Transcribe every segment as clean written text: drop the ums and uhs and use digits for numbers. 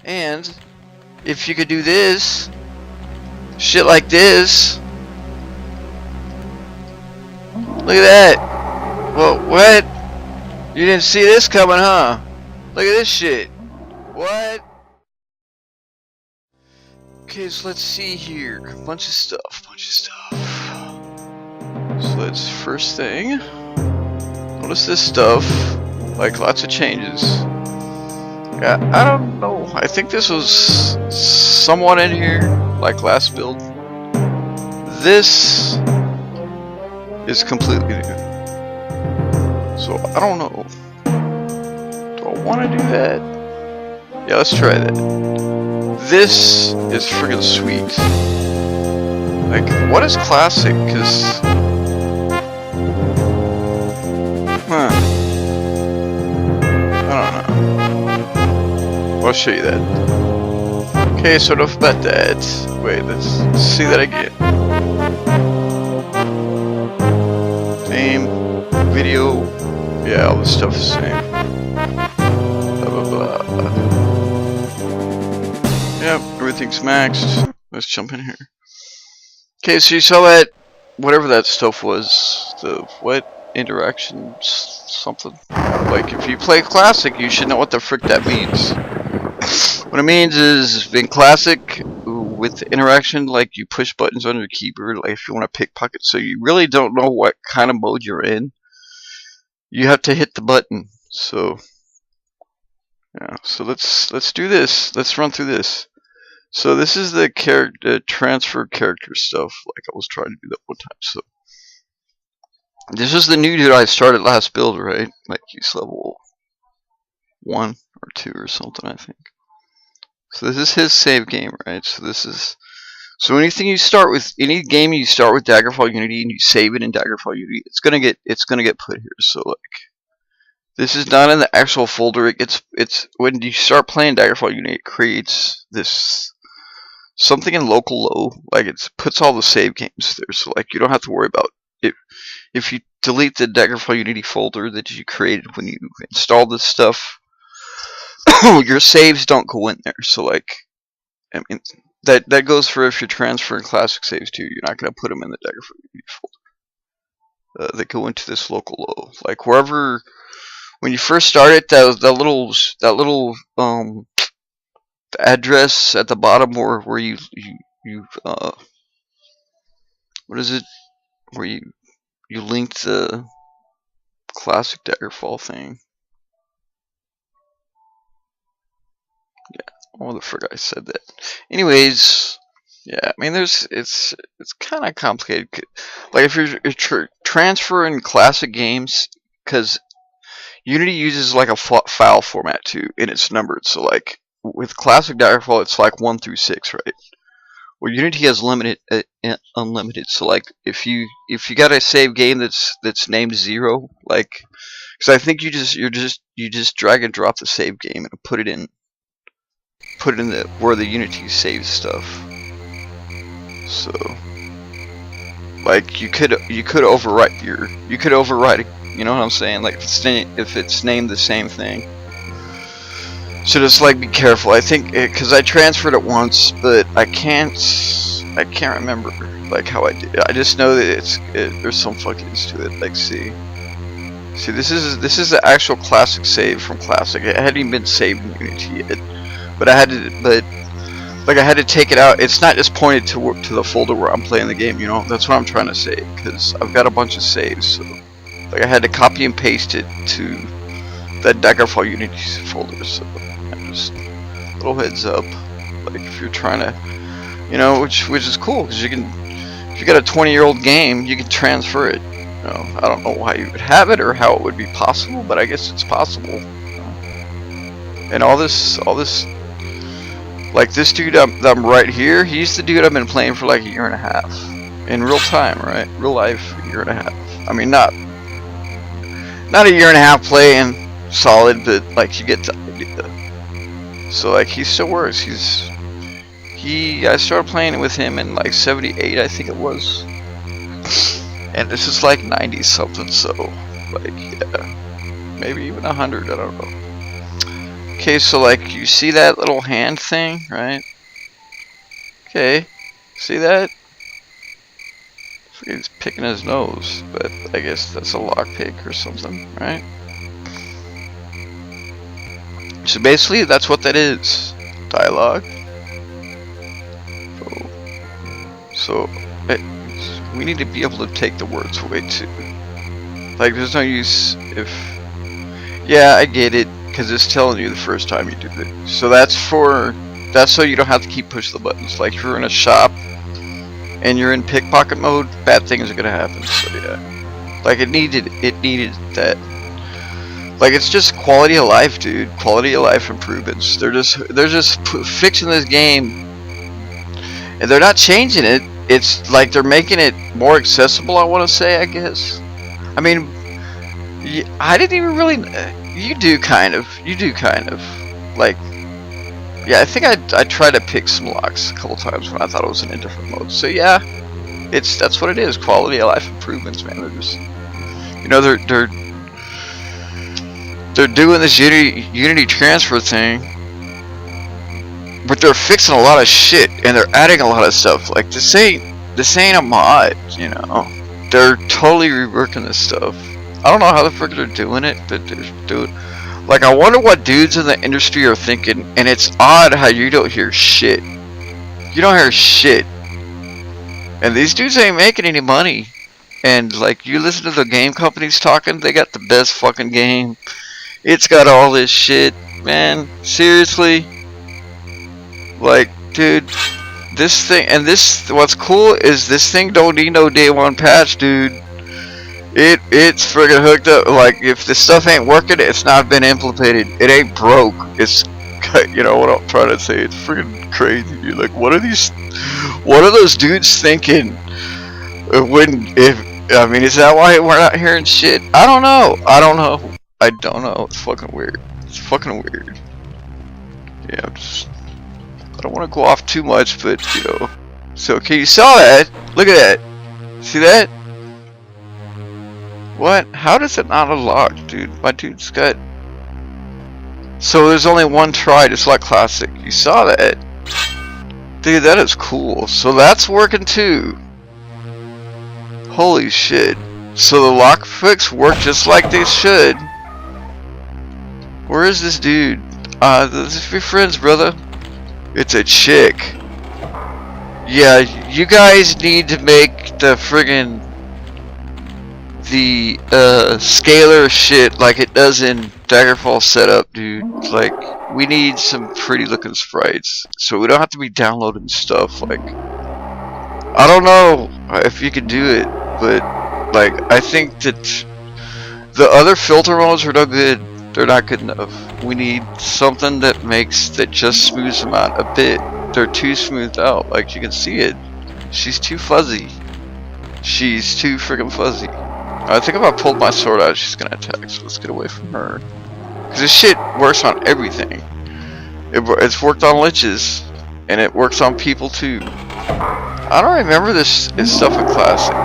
And if you could do this, shit like this. Look at that. Well, what? You didn't see this coming, huh? Look at this shit. What? Okay, so let's see here. Bunch of stuff. So let's first thing. Notice this stuff. Like lots of changes. Yeah, I don't know. I think this was somewhat in here, like last build. This is completely new. So I don't know. Do I want to do that? Yeah, let's try that. This is friggin' sweet. Like, what is classic? Cause I don't know. I'll show you that. Okay, so enough about that. Wait, let's see that again. Same video. Yeah, all this stuff is the same. Blah blah blah. Yep, everything's maxed. Let's jump in here. Okay, so you saw that, whatever that stuff was, the what interaction something. Like if you play classic, you should know what the frick that means. What it means is in classic with interaction, like you push buttons on your keyboard, like if you want to pickpocket, so you really don't know what kind of mode you're in. You have to hit the button. So yeah, so let's do this. Let's run through this. So this is the character transfer character stuff, like I was trying to do that one time. So this is the new dude I started last build, right? Like he's level 1 or 2 or something, I think. So this is his save game, right? So this is anything you start with, any game you start with Daggerfall Unity and you save it in Daggerfall Unity, it's gonna get put here. So like this is not in the actual folder. It's when you start playing Daggerfall Unity, it creates this something in local low, like it puts all the save games there. So like you don't have to worry about it. If you delete the Daggerfall Unity folder that you created when you installed this stuff, your saves don't go in there. So like, I mean, that goes for if you're transferring classic saves too. You're not going to put them in the Daggerfall Unity folder. They go into this local low. Like wherever, when you first start it, that little the address at the bottom where you what is it? Where you linked the classic Daggerfall thing. Yeah, oh the frick I said that. Anyways, yeah, I mean it's kind of complicated. Like if you're transferring classic games, because Unity uses like a file format too, and it's numbered. So like with classic Daggerfall, it's like 1 through 6, right? Well, Unity has unlimited. So like if you got a save game that's named 0, like because I think you just drag and drop the save game and put it in the where the Unity saves stuff. So like you could overwrite it. You know what I'm saying? Like if it's named the same thing. So just like be careful. I think because I transferred it once, but I can't remember like how I did. I just know that there's some fuckings to it. Like see this is the actual classic save from classic. It hadn't even been saved in Unity yet, but I had to take it out. It's not just pointed to the folder where I'm playing the game. You know, that's what I'm trying to say, because I've got a bunch of saves. So like I had to copy and paste it to that Daggerfall Unity folder. So just little heads up, like if you're trying to, you know, which is cool, because you can, if you got a 20-year-old game, you can transfer it. You know, I don't know why you would have it or how it would be possible, but I guess it's possible. You know? And all this, like this dude I'm right here, he's the dude I've been playing for like a year and a half in real time, right? Real life, a year and a half. I mean, not a year and a half playing solid, but like you get the idea. So like he still works. I started playing with him in like 78, I think it was, and this is like 90 something. So like yeah, maybe even 100. I don't know. Okay, so like you see that little hand thing, right? Okay, see that? He's picking his nose, but I guess that's a lockpick or something, right? So basically, that's what that is. Dialogue. So we need to be able to take the words away too. Like, there's no use if... Yeah, I get it, because it's telling you the first time you do it. So that's so you don't have to keep pushing the buttons. Like, if you're in a shop, and you're in pickpocket mode, bad things are gonna happen, so yeah. Like, it needed that. Like, it's just quality of life, dude. Quality of life improvements. They're just fixing this game, and they're not changing it. It's like they're making it more accessible, I want to say, I guess. I mean, I didn't even really... You do kind of. Like, yeah, I think I tried to pick some locks a couple times when I thought it was in a different mode. So yeah, that's what it is. Quality of life improvements, man. They're just, you know, they're doing this Unity transfer thing, but they're fixing a lot of shit and they're adding a lot of stuff. Like, this ain't a mod, you know. They're totally reworking this stuff. I don't know how the frick they're doing it, but they're doing. Like, I wonder what dudes in the industry are thinking, and it's odd how you don't hear shit. You don't hear shit. And these dudes ain't making any money. And, like, you listen to the game companies talking, they got the best fucking game. It's got all this shit, man. Seriously. Like, dude, this thing, and what's cool is this thing don't need no day one patch, dude. It's friggin' hooked up. Like, if this stuff ain't working, it's not been implemented. It ain't broke. It's, you know what I'm trying to say? It's friggin' crazy, dude. Like, what are those dudes thinking? I mean, is that why we're not hearing shit? I don't know. I don't know. It's fucking weird. Yeah, I don't want to go off too much, but, you know. So, okay, you saw that. Look at that. See that? What? How does it not unlock, dude? My dude's got... So there's only one try, just like Classic. You saw that? Dude, that is cool. So that's working too. Holy shit. So the lockpicks work just like they should. Where is this dude? This is your friends, brother. It's a chick. Yeah, you guys need to make the friggin' the scalar shit like it does in Daggerfall setup, dude. Like, we need some pretty looking sprites, so we don't have to be downloading stuff. Like, I don't know if you can do it, but like, I think that the other filter modes are no good. They're not good enough. We need something that just smooths them out a bit. They're too smoothed out. Like, you can see it. She's too fuzzy. She's too friggin' fuzzy. I think if I pulled my sword out, she's gonna attack, so let's get away from her. Because this shit works on everything. It's worked on liches, and it works on people too. I don't remember this stuff in Classic.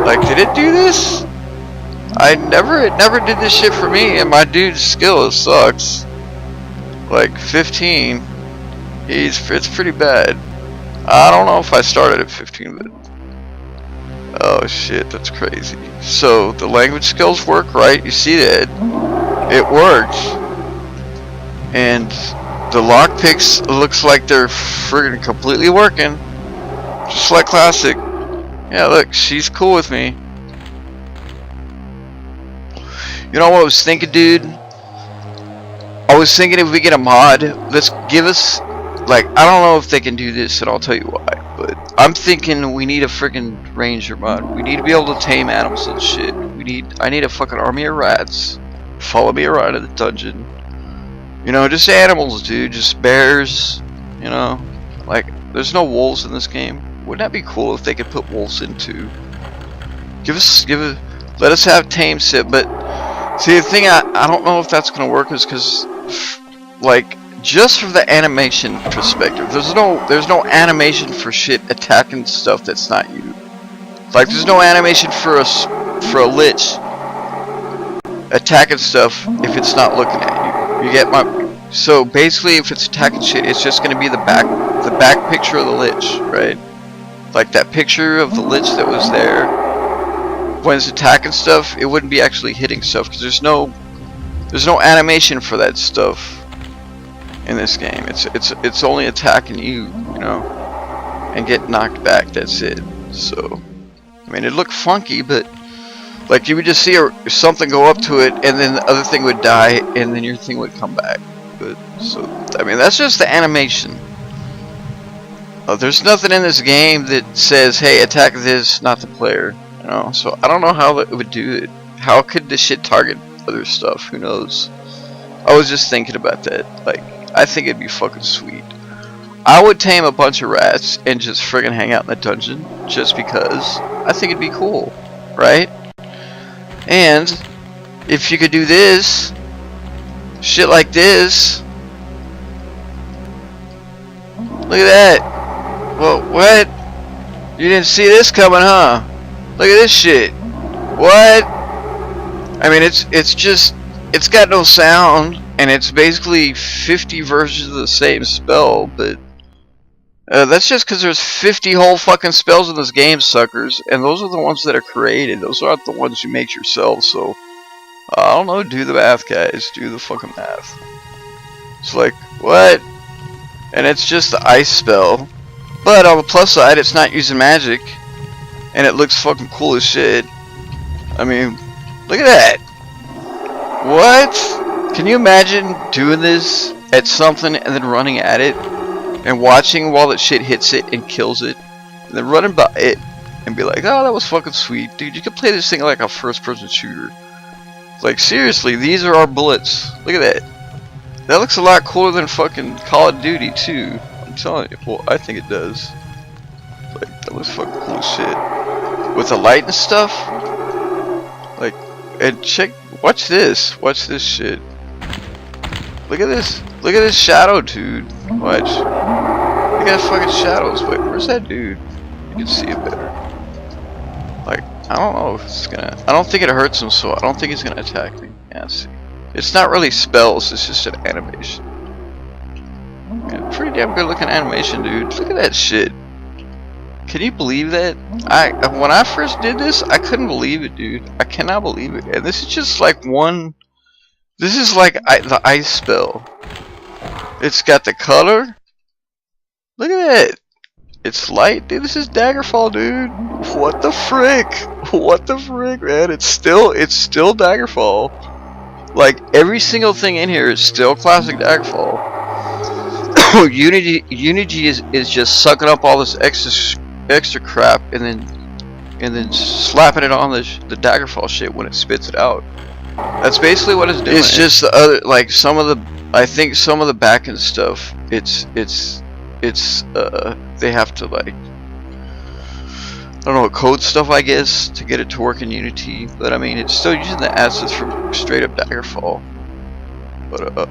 Like, did it do this? It never did this shit for me, and my dude's skill sucks. Like, 15. It's pretty bad. I don't know if I started at 15, but... Oh shit, that's crazy. So, the language skills work, right? You see that? It works. And the lockpicks looks like they're friggin' completely working. Just like Classic. Yeah, look, she's cool with me. You know what I was thinking, dude? I was thinking if we get a mod, let's give us... Like, I don't know if they can do this, and I'll tell you why. But I'm thinking we need a freaking ranger mod. We need to be able to tame animals and shit. I need a fucking army of rats. Follow me around in the dungeon. You know, just animals, dude. Just bears. You know, like, there's no wolves in this game. Wouldn't that be cool if they could put wolves in too? Let us have tame sit. But see, the thing I don't know if that's gonna work is because, like, just from the animation perspective, there's no animation for shit attacking stuff that's not you. Like, there's no animation for a lich attacking stuff if it's not looking at you. You get my... So basically, if it's attacking shit, it's just gonna be the back picture of the lich, right? Like that picture of the lich that was there when it's attacking stuff. It wouldn't be actually hitting stuff because there's no animation for that stuff in this game. It's only attacking you, you know, and get knocked back. That's it. So, I mean, it looked funky, but like you would just see something go up to it, and then the other thing would die, and then your thing would come back. But so, I mean, that's just the animation. There's nothing in this game that says, "Hey, attack this, not the player." You know, so I don't know how it would do it. How could this shit target other stuff? Who knows? I was just thinking about that. Like, I think it'd be fucking sweet. I would tame a bunch of rats and just friggin' hang out in the dungeon, just because I think it'd be cool, right? And if you could do this, shit like this. Look at that. Well, what? You didn't see this coming, huh? Look at this shit. What? I mean, it's got no sound, and it's basically 50 versions of the same spell, but that's just because there's 50 whole fucking spells in this game, suckers, and those are the ones that are created. Those aren't the ones you make yourself, so I don't know, do the math, guys. Do the fucking math. It's like, what? And it's just the ice spell. But on the plus side, it's not using magic. And it looks fucking cool as shit. I mean, look at that. What? Can you imagine doing this at something and then running at it? And watching while that shit hits it and kills it? And then running by it and be like, oh, that was fucking sweet. Dude, you could play this thing like a first-person shooter. Like, seriously, these are our bullets. Look at that. That looks a lot cooler than fucking Call of Duty, too. I'm telling you. Well, I think it does. Like, that looks fucking cool as shit. With the light and stuff. Like, and check, watch this. Watch this shit. Look at this. Look at this shadow, dude. Watch. Look at the fucking shadows. Wait, where's that dude? You can see it better. Like, I don't know if it's gonna... I don't think it hurts him, so I don't think he's gonna attack me. Yeah, see. It's not really spells, it's just an animation. Yeah, pretty damn good looking animation, dude. Look at that shit. Can you believe that? When I first did this, I couldn't believe it, dude. I cannot believe it. And this is just like one... This is like the ice spell. It's got the color. Look at that. It's light, dude. This is Daggerfall, dude. What the frick? What the frick, man? It's still Daggerfall. Like, every single thing in here is still classic Daggerfall. Unity is just sucking up all this extra crap and then slapping it on the Daggerfall shit when it spits it out. That's basically what it's doing. It's just the other, like, I think some of the back end stuff. They have to, like, I don't know, code stuff, I guess, to get it to work in Unity. But I mean, it's still using the assets from straight up Daggerfall. But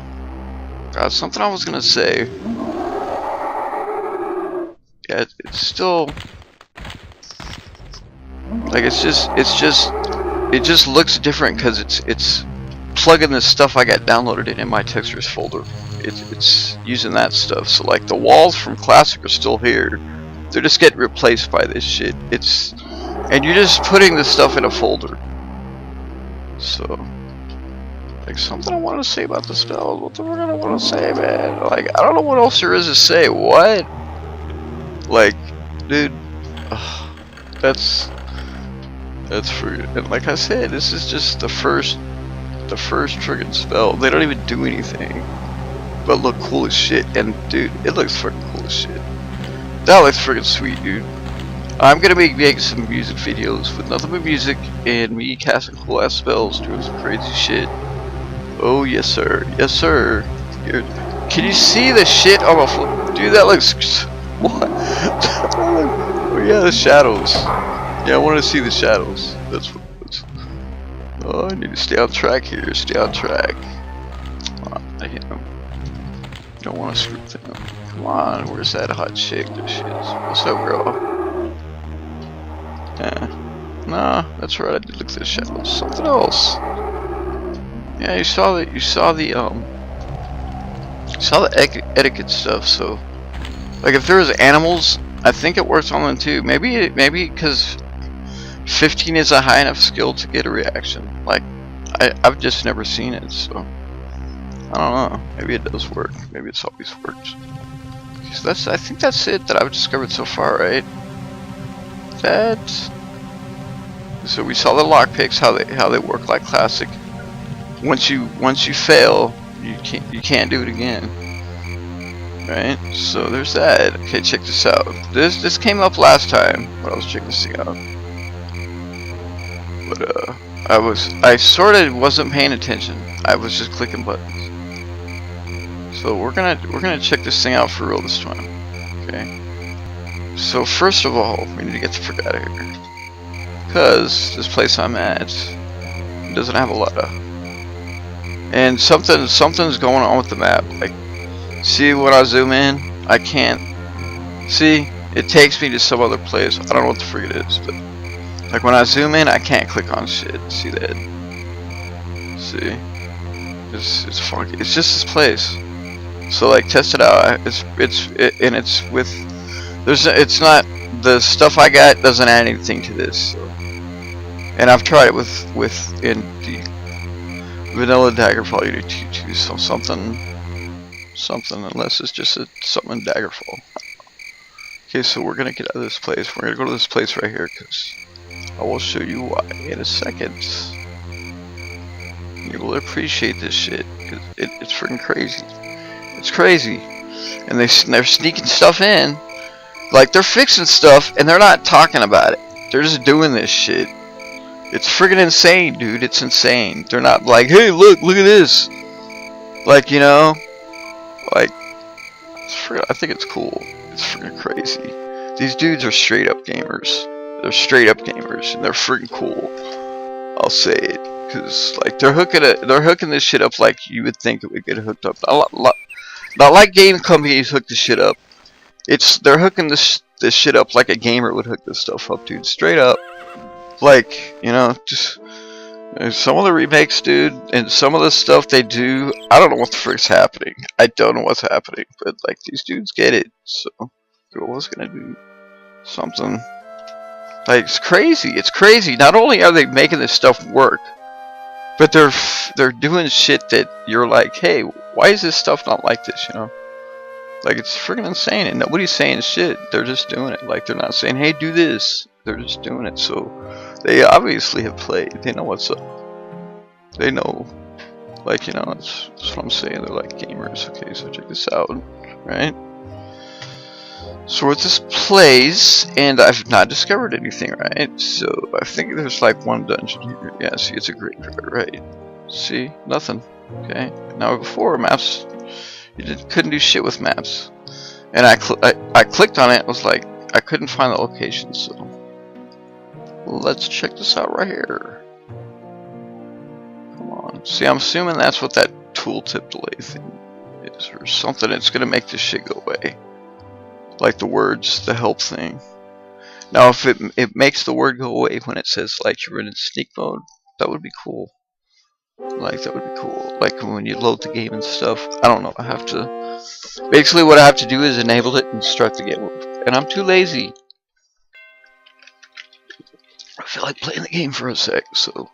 God, something I was gonna say. Yeah, it's still like it just looks different because it's plugging this stuff I got downloaded in my textures folder. It's using that stuff. So like the walls from Classic are still here. They're just getting replaced by this shit. And you're just putting this stuff in a folder. So, like, something I want to say about the spells. What the fuck I want to say, man? Like, I don't know what else there is to say. What? Like, dude, that's friggin'. And like I said, this is just the first friggin' spell. They don't even do anything but look cool as shit. And dude, it looks fucking cool as shit. That looks friggin' sweet, dude. I'm gonna be making some music videos with nothing but music and me casting cool ass spells, doing some crazy shit. Oh yes sir, yes sir. Here. Can you see the shit on the floor? Dude, that looks... What? Oh yeah, the shadows. Yeah, I want to see the shadows. That's what it is. Oh, I need to stay on track here. Stay on track. Come on, I hit him. Don't want to screw things up. Come on, where's that hot chick? There she is. What's up, girl? Yeah. Nah, that's right. I did look at the shadows. Something else. Yeah, you saw the It's all the etiquette stuff. So, like, if there was animals, I think it works on them too. Maybe because 15 is a high enough skill to get a reaction. Like, I've just never seen it, so I don't know. Maybe it does work. Maybe it's always worked. So I think that's it that I've discovered so far, right? So we saw the lockpicks, how they work like classic. Once you fail, you can't do it again. Right? So there's that. Okay, check this out. This came up last time when I was checking this thing out. But I sort of wasn't paying attention. I was just clicking buttons. So we're gonna check this thing out for real this time. Okay. So first of all, we need to get the frick out of here, because this place I'm at doesn't have a lot of. And something's going on with the map. Like, see, when I zoom in, I can't see. It takes me to some other place. I don't know what the frick it is, but like when I zoom in, I can't click on shit. See that? See? It's funky. It's just this place. So like, test it out. It's with. It's not, the stuff I got doesn't add anything to this. So. And I've tried it in the vanilla daggerfallunity to something, unless it's just something in daggerfall. Okay, so we're gonna get out of this place. We're gonna go to this place right here, because I will show you why in a second. You will appreciate this shit, because it's freaking crazy. It's crazy, and they're sneaking stuff in, like they're fixing stuff, and they're not talking about it. They're just doing this shit. It's friggin' insane, dude. It's insane. They're not like, hey, look at this. Like, you know, like, I think it's cool. It's friggin' crazy. These dudes are straight up gamers. They're straight up gamers, and they're friggin' cool. I'll say it, because like they're hooking this shit up like you would think it would get hooked up. Not like game companies hook this shit up. They're hooking this shit up like a gamer would hook this stuff up, dude. Straight up. Like, you know, just some of the remakes, dude, and some of the stuff they do, I don't know what the frick's happening. I don't know what's happening, but like these dudes get it. So they're always gonna do something. Like, it's crazy. It's crazy. Not only are they making this stuff work, but they're doing shit that you're like, hey, why is this stuff not like this? You know, like, it's freaking insane, and nobody's saying shit. They're just doing it. Like, they're not saying, hey, do this. They're just doing it. So they obviously have played. They know what's up. They know, like, you know, that's what I'm saying. They're like gamers. Okay, so check this out, right? So with this plays, and I've not discovered anything, right? So I think there's like one dungeon here. Yeah, see, it's a graveyard, right? See, nothing. Okay. Now before, maps, you couldn't do shit with maps, and I clicked on it. It was like I couldn't find the location. So let's check this out right here. Come on. See, I'm assuming that's what that tooltip delay thing is, or something. It's gonna make this shit go away. Like the words, the help thing. Now, if it makes the word go away when it says like you're in sneak mode, that would be cool. Like, that would be cool. Like when you load the game and stuff. I don't know. I have to. Basically, what I have to do is enable it and start the game. And I'm too lazy. I feel like playing the game for a sec. So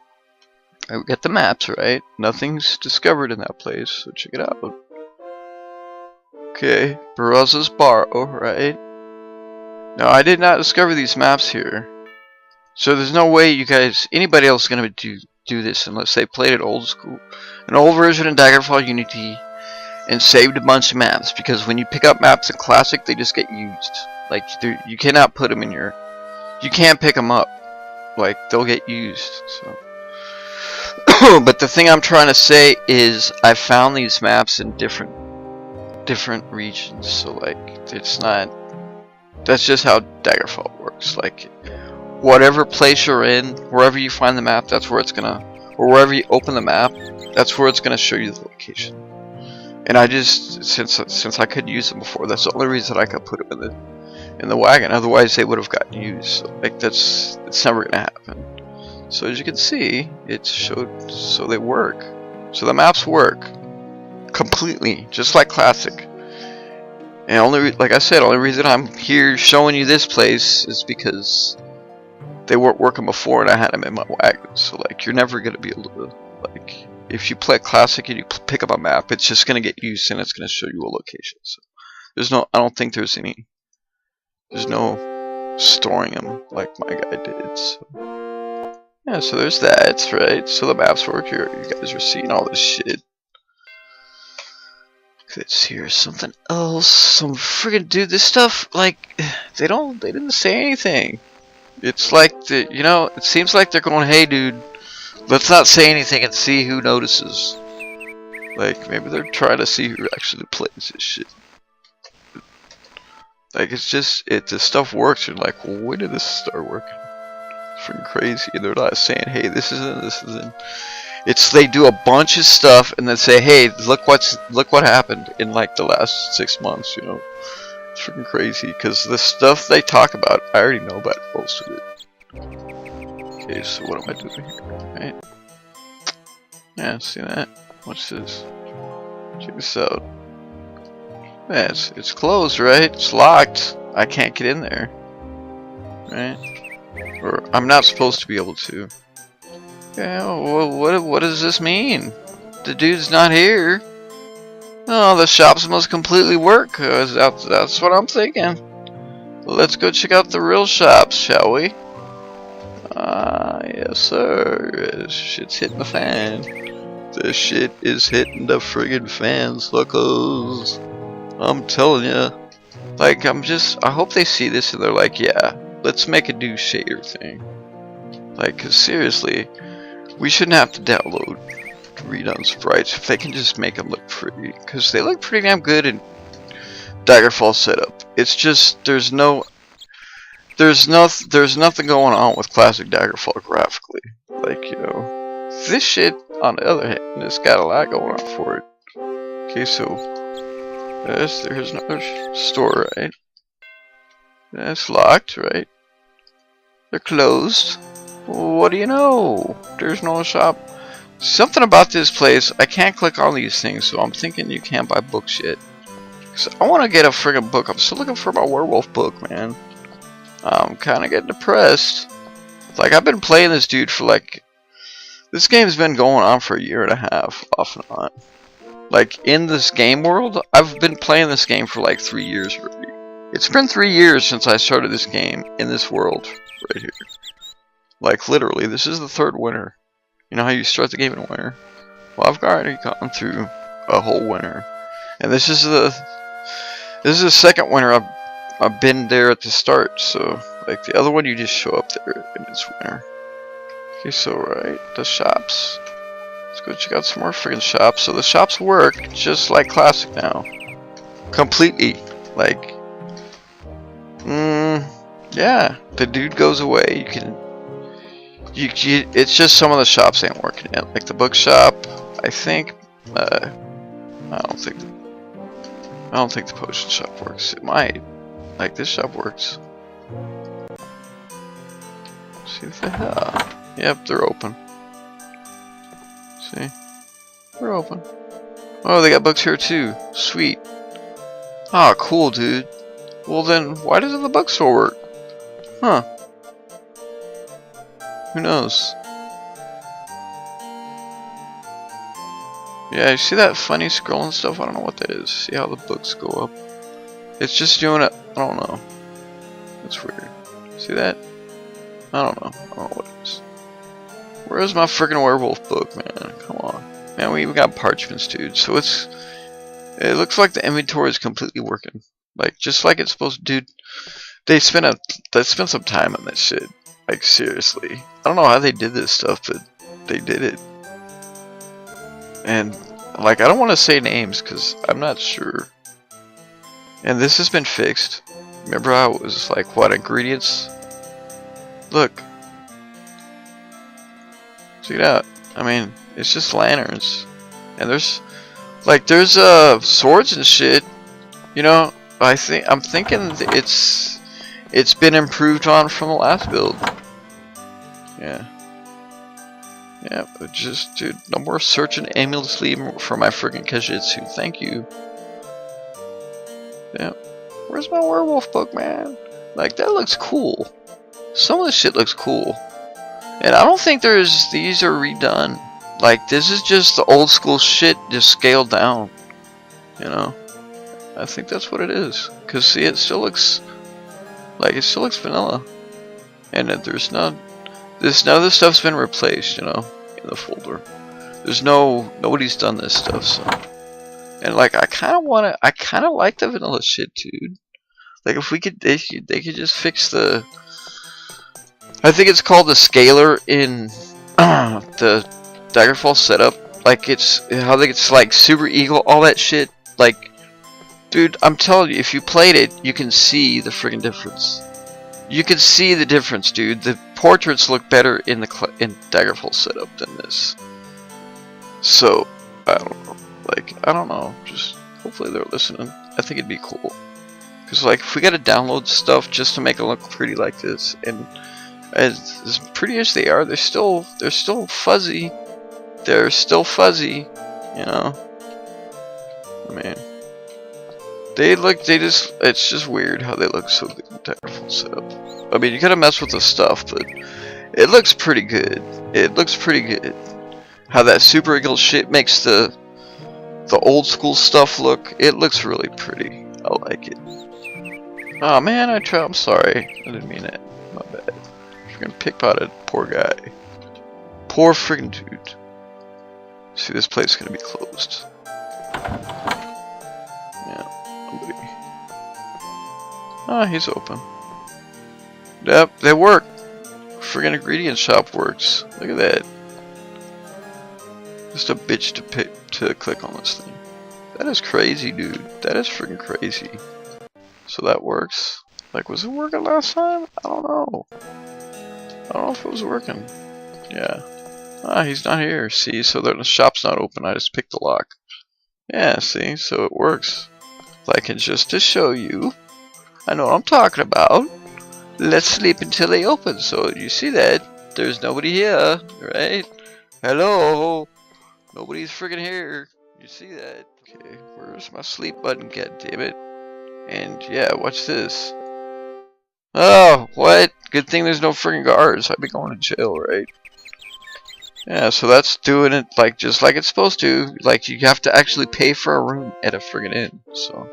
I get the maps, right? Nothing's discovered in that place. So check it out. Okay, Barraza's Bar, alright. Now, I did not discover these maps here. So there's no way you guys, anybody else is going to do this unless they played it old school. An old version of daggerfallunity and saved a bunch of maps. Because when you pick up maps in Classic, they just get used. Like, you cannot put them in your, you can't pick them up. Like, they'll get used, so. But the thing I'm trying to say is, I found these maps in different regions, so like, it's not, that's just how Daggerfall works. Like, whatever place you're in, wherever you find the map, that's where it's gonna, or wherever you open the map, that's where it's gonna show you the location. And I just, since I couldn't use them before, that's the only reason I could put them in the wagon. Otherwise they would have gotten used. So like, it's never gonna happen. So as you can see, it showed, so they work. So the maps work. completely, just like classic. And like I said, only reason I'm here showing you this place is because they weren't working before and I had them in my wagon. So like, you're never gonna be able to, like, if you play classic and you pick up a map, it's just gonna get used and it's gonna show you a location. So I don't think there's no storing them like my guy did. So yeah, so there's that, right? So the maps work here. You guys are seeing all this shit. Let's hear something else. Some friggin' dude, this stuff, like, they didn't say anything. It's like, it seems like they're going, hey dude, let's not say anything and see who notices. Like, maybe they're trying to see who actually plays this shit. Like, it's just, the stuff works. You're like, well, when did this start working? It's freaking crazy. And they're not saying, hey, this isn't. It's, they do a bunch of stuff and then say, hey, look what happened in like the last 6 months, you know. It's freaking crazy, because the stuff they talk about, I already know about most of it. Okay, so what am I doing here? Right? Yeah, see that? What's this? Check this out. Yeah, it's closed, right? It's locked. I can't get in there. Right? Or I'm not supposed to be able to. Yeah, well, what does this mean? The dude's not here. Oh, the shops must completely work. That's what I'm thinking. Let's go check out the real shops, shall we? Yes sir. This shit's hitting the fan. This shit is hitting the friggin' fans, lookos. I'm telling ya. Like, I hope they see this and they're like, yeah, let's make a new shader thing. Like, 'cause seriously, we shouldn't have to download redone sprites if they can just make them look pretty, because they look pretty damn good in Daggerfall setup. It's just there's nothing going on with classic Daggerfall graphically. Like, you know, this shit on the other hand, it's got a lot going on for it. Okay, so there's another store, right? That's locked, right? They're closed. What do you know? There's no shop. Something about this place, I can't click on these things, so I'm thinking you can't buy books yet. Cause I want to get a friggin' book. I'm still looking for my werewolf book, man. I'm kind of getting depressed. Like, I've been playing this dude for like... This game's been going on for 1.5 years, off and on. Like, in this game world, I've been playing this game for like 3 years already. It's been 3 years since I started this game in this world right here. Like, literally, this is the 3rd winter. You know how you start the game in winter? Well, I've already gone through a whole winter. And this is the 2nd winter I've been there at the start. So, like, the other one, you just show up there and it's winter. Okay, so, right, the shops. Let's go check out some more friggin' shops. So the shops work just like classic now. Completely. Like, yeah, the dude goes away. You can... it's just some of the shops ain't working yet. Like the bookshop, I think. I don't think the potion shop works. It might. Like this shop works. See if they have. Yep, they're open. See, they're open. Oh, they got books here too. Sweet. Ah, cool, dude. Well then, why doesn't the bookstore work? Huh. Who knows? Yeah, you see that funny scrolling stuff? I don't know what that is. See how the books go up? It's just doing it. I don't know. That's weird. See that? I don't know. I don't know what it is. Where's my freaking werewolf book, man? Come on. Man, we even got parchments, dude. So it looks like the inventory is completely working. Like, just like it's supposed to, dude. They spent some time on this shit. Like, seriously. I don't know how they did this stuff, but they did it. And, like, I don't want to say names, because I'm not sure. And this has been fixed. Remember how it was, like, what, ingredients? Look. See that? I mean, it's just lanterns. And there's swords and shit. You know, I'm thinking it's been improved on from the last build. Yeah. Yeah, but just, dude, no more searching aimlessly for my friggin' Kajitsu. Thank you. Yeah. Where's my werewolf book, man? Like, that looks cool. Some of this shit looks cool. And I don't think these are redone. Like, this is just the old school shit just scaled down. You know? I think that's what it is. Cause see, it still looks vanilla. And there's none of this stuff's been replaced, you know, in the folder. Nobody's done this stuff, so. And like, I kinda like the vanilla shit, dude. Like, if we could, they could just fix the, I think it's called the scaler in the Daggerfall setup. Like, it's like Super Eagle, all that shit. Like, dude, I'm telling you, if you played it, you can see the friggin' difference. You can see the difference, dude. The portraits look better in Daggerfall setup than this. So, I don't know. Like, I don't know. Just hopefully they're listening. I think it'd be cool. Cause like, if we gotta download stuff just to make it look pretty like this, and as pretty as they are, they're still fuzzy. They're still fuzzy, you know. I mean, it's just weird how they look so good in Daggerfall setup. I mean, you gotta mess with the stuff, but it looks pretty good. It looks pretty good. How that Super Eagle shit makes the old school stuff look. It looks really pretty. I like it. Oh man, I'm sorry. I didn't mean it. My bad. Freaking pickpotted. Poor guy. Poor freaking dude. See, this place is gonna be closed. Yeah, nobody. Ah, he's open. Yep, they work. Friggin' ingredient shop works. Look at that. Just a bitch to click on this thing. That is crazy, dude. That is freaking crazy. So that works. Like, was it working last time? I don't know. I don't know if it was working. Yeah. Ah, he's not here. See, so the shop's not open. I just picked the lock. Yeah, see, so it works. Like, and just to show you, I know what I'm talking about. Let's sleep until they open. So you see that? There's nobody here, right? Hello? Nobody's freaking here. You see that? Okay, where's my sleep button? God damn it. And yeah, watch this. Oh, what? Good thing there's no freaking guards. I'd be going to jail, right? Yeah, so that's doing it like just like it's supposed to. Like, you have to actually pay for a room at a friggin' inn. So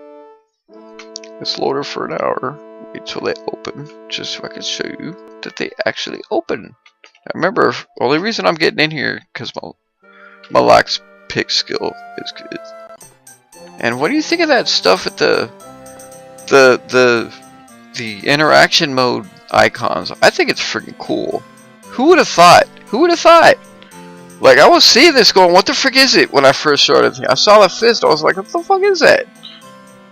let's load her for an hour. Wait till they open, just so I can show you that they actually open. Now remember, only reason I'm getting in here because my lock's pick skill is good. And what do you think of that stuff at the interaction mode icons? I think it's freaking cool. Who would have thought? Who would have thought? Like, I was seeing this going, what the frick is it? When I first started, I saw the fist. I was like, what the fuck is that?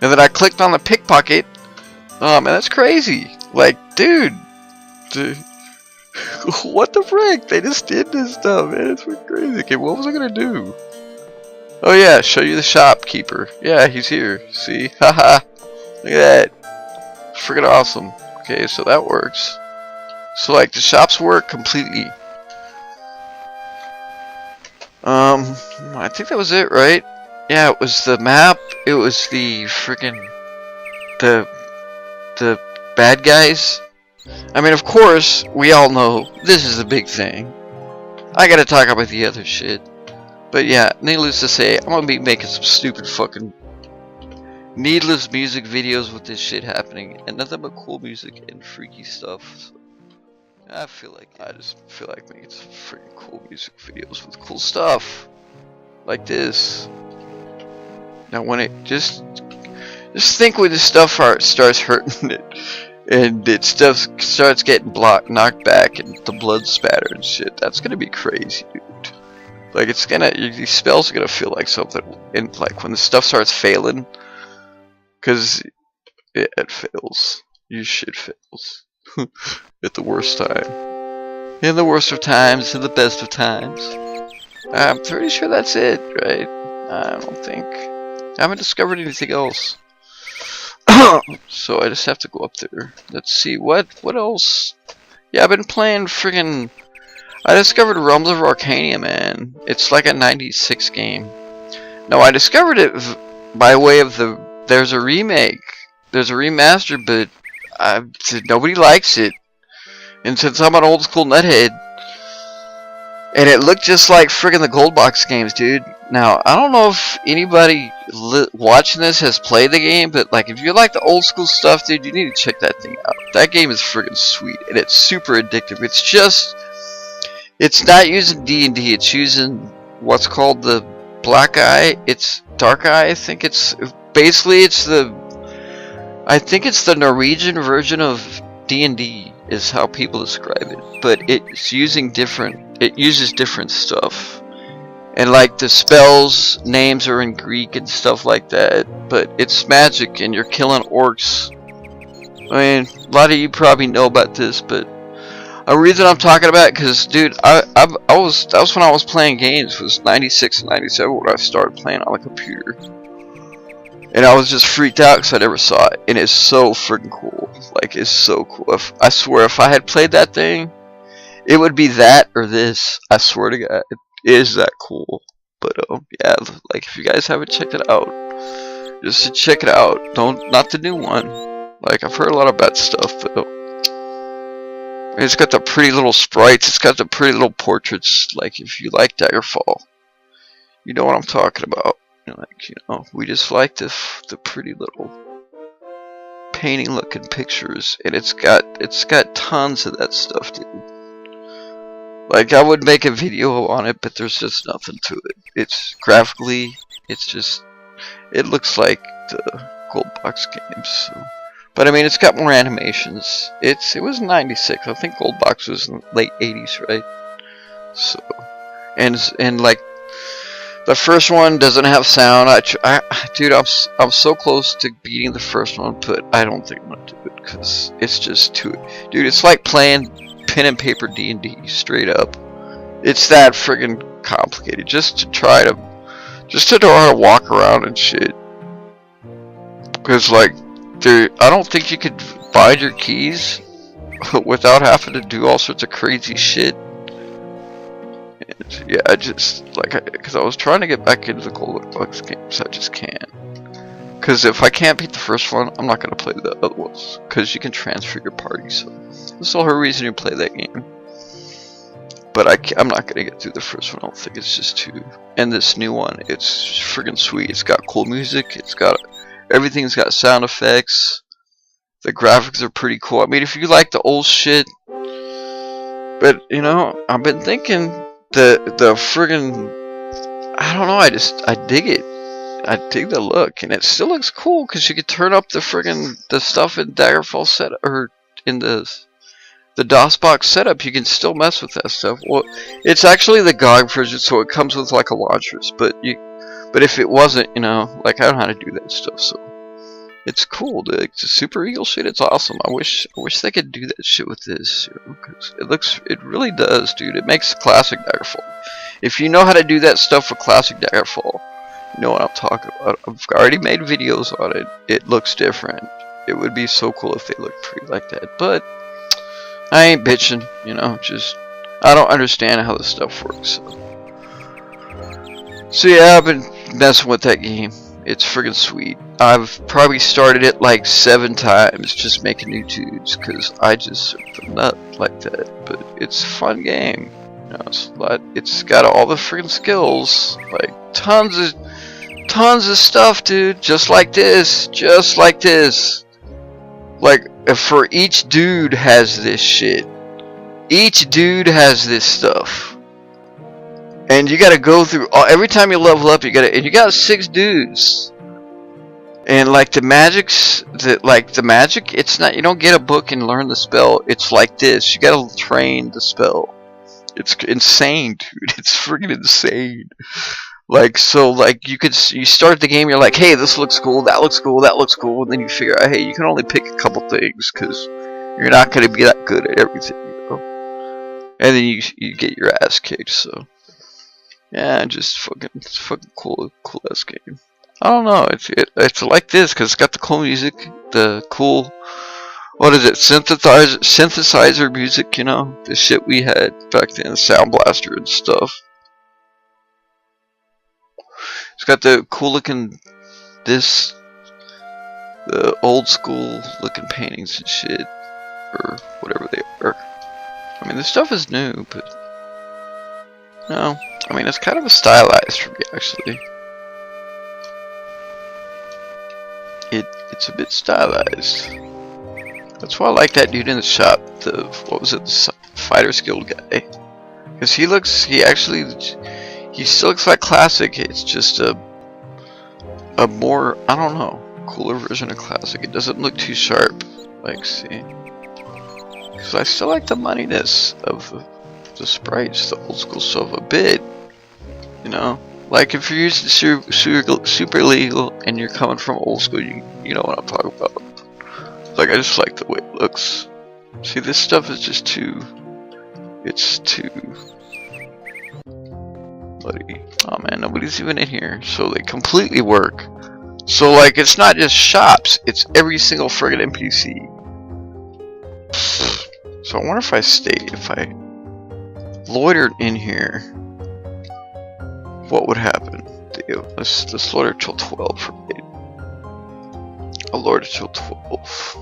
And then I clicked on the pickpocket. Oh man, that's crazy. Like, dude, what the frick? They just did this stuff, man. It's freaking crazy. Okay, what was I gonna do? Oh yeah, show you the shopkeeper. Yeah, he's here. See? Haha. Look at that. Freaking awesome. Okay, so that works. So like, the shops work completely. I think that was it, right? Yeah, it was the map. It was the freaking the bad guys. I mean, of course, we all know this is a big thing. I gotta talk about the other shit. But yeah, needless to say, I'm gonna be making some stupid fucking needless music videos with this shit happening, and nothing but cool music and freaky stuff. So I just feel like making some freaking cool music videos with cool stuff like this. Now, when it just think when this stuff starts hurting it, and it starts getting knocked back, and the blood spatter and shit. That's gonna be crazy, dude. Like, these spells are gonna feel like something, and like when the stuff starts failing, cause it fails. Your shit fails at the worst time. In the worst of times, in the best of times. I'm pretty sure that's it, right? I don't think. I haven't discovered anything else. So I just have to go up there. Let's see, what else? Yeah, I've been playing friggin'. I discovered Realms of Arcania, man. It's like a 96 game. No, I discovered it by way of there's a remake. There's a remaster, but nobody likes it. And since I'm an old school nuthead, and it looked just like friggin' the Gold Box games, dude. Now, I don't know if anybody watching this has played the game, but like, if you like the old school stuff, dude, you need to check that thing out. That game is friggin' sweet, and it's super addictive. It's not using D&D, it's using what's called the Black Eye. It's Dark Eye, I think basically it's the Norwegian version of D&D is how people describe it, but it uses different stuff, and like the spells names are in Greek and stuff like that, but it's magic and you're killing orcs. I mean, a lot of you probably know about this, but a reason I'm talking about it, because dude, that was when I was playing games. It was 96 and 97 when I started playing on a computer. And I was just freaked out because I never saw it, and it's so freaking cool. Like, it's so cool. I swear, if I had played that thing, it would be that or this. I swear to God, it is that cool. But yeah, like if you guys haven't checked it out, just check it out. Not the new one. Like, I've heard a lot of bad stuff, but it's got the pretty little sprites. It's got the pretty little portraits. Like, if you like Daggerfall, you know what I'm talking about. Like, we just like the pretty little painting looking pictures, and it's got tons of that stuff, dude. Like, I would make a video on it, but there's just nothing to it. It's graphically, it looks like the Gold Box games. So. But I mean, it's got more animations. It was 96. I think Gold Box was in the late 80s, right? So, and like. The first one doesn't have sound. Dude, I'm so close to beating the first one, but I don't think I'm gonna do it because it's just too. Dude, it's like playing pen and paper D&D straight up. It's that friggin' complicated just to know how to walk around and shit. Because like, I don't think you could bind your keys without having to do all sorts of crazy shit. Yeah, because I was trying to get back into the Gold Box games, I just can't. Because if I can't beat the first one, I'm not going to play the other ones. Because you can transfer your party, so that's the whole reason you play that game. But I'm not going to get through the first one, I don't think it's just too... And this new one, it's friggin' sweet. It's got cool music, everything's got sound effects. The graphics are pretty cool. I mean, if you like the old shit... But, I've been thinking... The friggin' I don't know, I dig it. I dig the look, and it still looks cool because you could turn up the stuff in Daggerfall setup, or in the DOSBox setup. You can still mess with that stuff. Well, it's actually the GOG version, so it comes with like a launchers. But if it wasn't, like, I don't know how to do that stuff. So it's cool, dude. It's a Super Eagle shit. It's awesome. I wish they could do that shit with this, because it really does, dude. It makes classic Daggerfall. If you know how to do that stuff with classic Daggerfall, you know what I'm talking about. I've already made videos on it. It looks different. It would be so cool if they looked pretty like that. But I ain't bitching, I don't understand how this stuff works. So yeah, I've been messing with that game. It's friggin' sweet. I've probably started it like 7 times just making new tunes because I just am nut like that. But it's a fun game. It's got all the friggin' skills, like tons of stuff, dude. Just like this. Like, for each dude has this shit. Each dude has this stuff. And you gotta go through every time you level up. You got 6 dudes. And like the magic, it's not. You don't get a book and learn the spell. It's like this. You gotta train the spell. It's insane, dude. It's freaking insane. Like, so, like, you start the game. You're like, hey, this looks cool. That looks cool. That looks cool. And then you figure out, hey, you can only pick a couple things because you're not gonna be that good at everything, And then you get your ass kicked. So. Yeah, it's fucking cool ass game. I don't know, it's like this because it's got the cool music, the cool What is it? Synthesizer music, you know? The shit we had back then, Sound Blaster and stuff. It's got the cool looking, the old school looking paintings and shit. Or whatever they are. I mean, this stuff is new, but no. I mean, it's kind of a stylized for me, actually. It's a bit stylized. That's why I like that dude in the shop. What was it? The Fighter's Guild guy. Because he still looks like classic. It's just a more, I don't know, cooler version of classic. It doesn't look too sharp. Like, see. Because I still like the moneyness of the sprites, the old school stuff a bit. You know? Like if you're using super legal and you're coming from old school, you know what I'm talking about. Like I just like the way it looks. See, this stuff is just too. It's too bloody. Oh man, nobody's even in here, so they completely work. So like, it's not just shops; it's every single friggin' NPC. So I wonder if I stayed, if I loitered in here, what would happen? Let's loiter till 12 for me. I'll loiter till 12.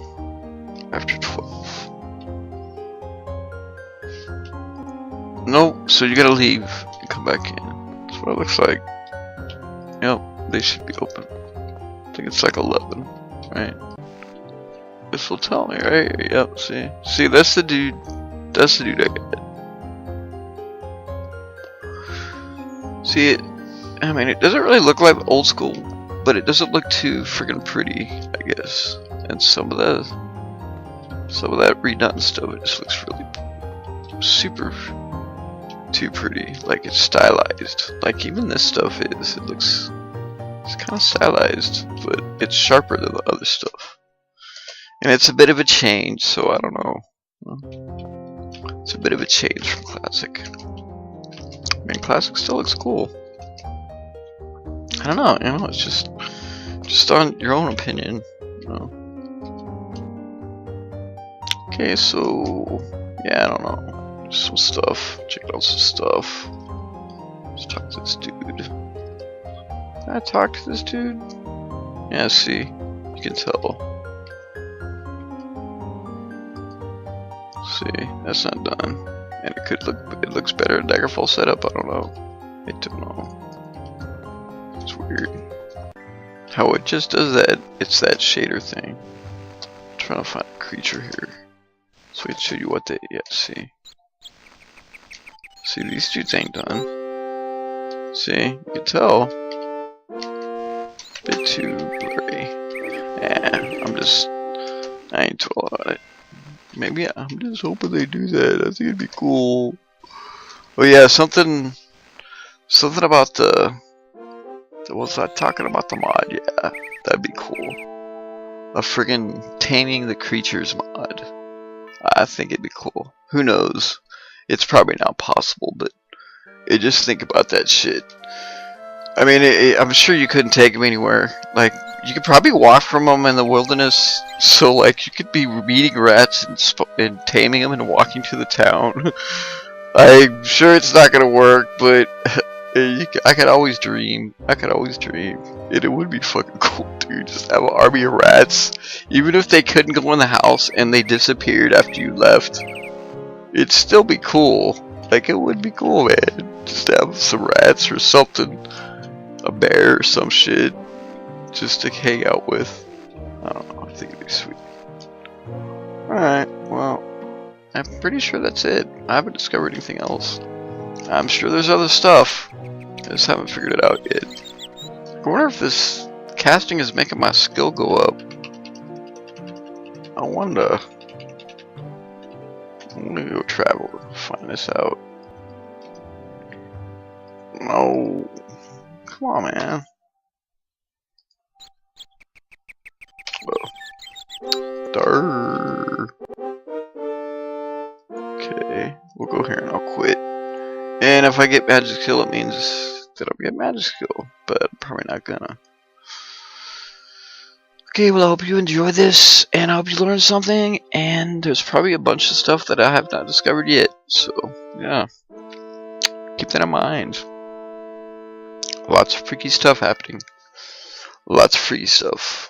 After 12. Nope, so you gotta leave and come back in. That's what it looks like. Yep, they should be open. I think it's like 11, right? This will tell me, right? Yep, see? See, that's the dude. That's the dude I got. See it? I mean, it doesn't really look like old school, but it doesn't look too friggin' pretty, I guess. And some of that redone stuff, it just looks really super too pretty. Like it's stylized. Like even this stuff is. It's kind of stylized, but it's sharper than the other stuff. And it's a bit of a change, so I don't know. It's a bit of a change from classic. I mean, classic still looks cool. I don't know, you know, it's just on your own opinion, you know. Okay, so yeah, I don't know. Some stuff. Check out some stuff. Let's talk to this dude. Can I talk to this dude? Yeah, see, you can tell. See, that's not done, and it looks better in Daggerfall setup. I don't know. I don't know. It's weird how it just does that. It's that shader thing. I'm trying to find a creature here, so I can show you what they. Yeah, see, these dudes ain't done. See, you can tell. A bit too blurry. Yeah, I ain't too about it. Maybe I'm just hoping they do that. I think it'd be cool. Oh yeah, something about was I talking about the mod? Yeah, that'd be cool. A friggin' taming the creatures mod. I think it'd be cool. Who knows? It's probably not possible, but just think about that shit. I mean, I'm sure you couldn't take them anywhere. Like, you could probably walk from them in the wilderness. So, like, you could be meeting rats and taming them and walking to the town. I'm sure it's not gonna work, but I could always dream. It would be fucking cool, dude. Just have an army of rats. Even if they couldn't go in the house and they disappeared after you left, it'd still be cool. Like, it would be cool, man. Just have some rats or something. A bear or some shit. Just to hang out with. I don't know. I think it'd be sweet. Alright, well. I'm pretty sure that's it. I haven't discovered anything else. I'm sure there's other stuff. I just haven't figured it out yet. I wonder if this casting is making my skill go up. I wonder. I'm gonna go travel to find this out. No. Come on, man. Whoa. Durr. Okay, we'll go here and I'll quit. And if I get magic skill, it means that I'll get magic skill, but I'm probably not gonna. Okay, well, I hope you enjoy this, and I hope you learned something, and there's probably a bunch of stuff that I have not discovered yet, so, yeah. Keep that in mind. Lots of freaky stuff happening. Lots of freaky stuff.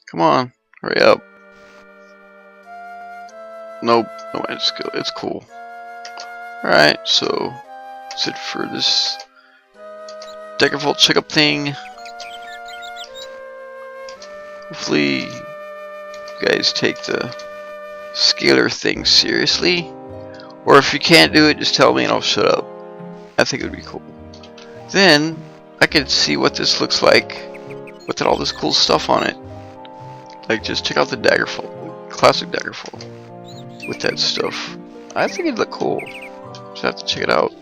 Come on, hurry up. Nope, no magic skill, it's cool. Alright, so, that's it for this Daggerfall checkup thing. Hopefully, you guys take the scalar thing seriously. Or if you can't do it, just tell me and I'll shut up. I think it would be cool. Then, I could see what this looks like with all this cool stuff on it. Like, just check out the Daggerfall, classic Daggerfall, with that stuff. I think it'd look cool. Just have to check it out.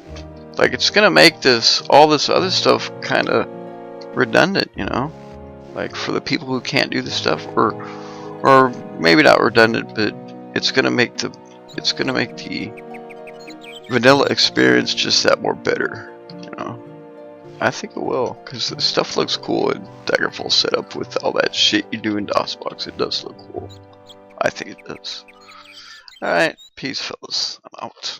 Like, it's gonna make this, all this other stuff kinda redundant, you know? Like, for the people who can't do this stuff, or maybe not redundant, but it's gonna make the vanilla experience just that more better, you know? I think it will, because the stuff looks cool in Daggerfall setup with all that shit you do in DOSBox. It does look cool. I think it does. Alright, peace fellas. I'm out.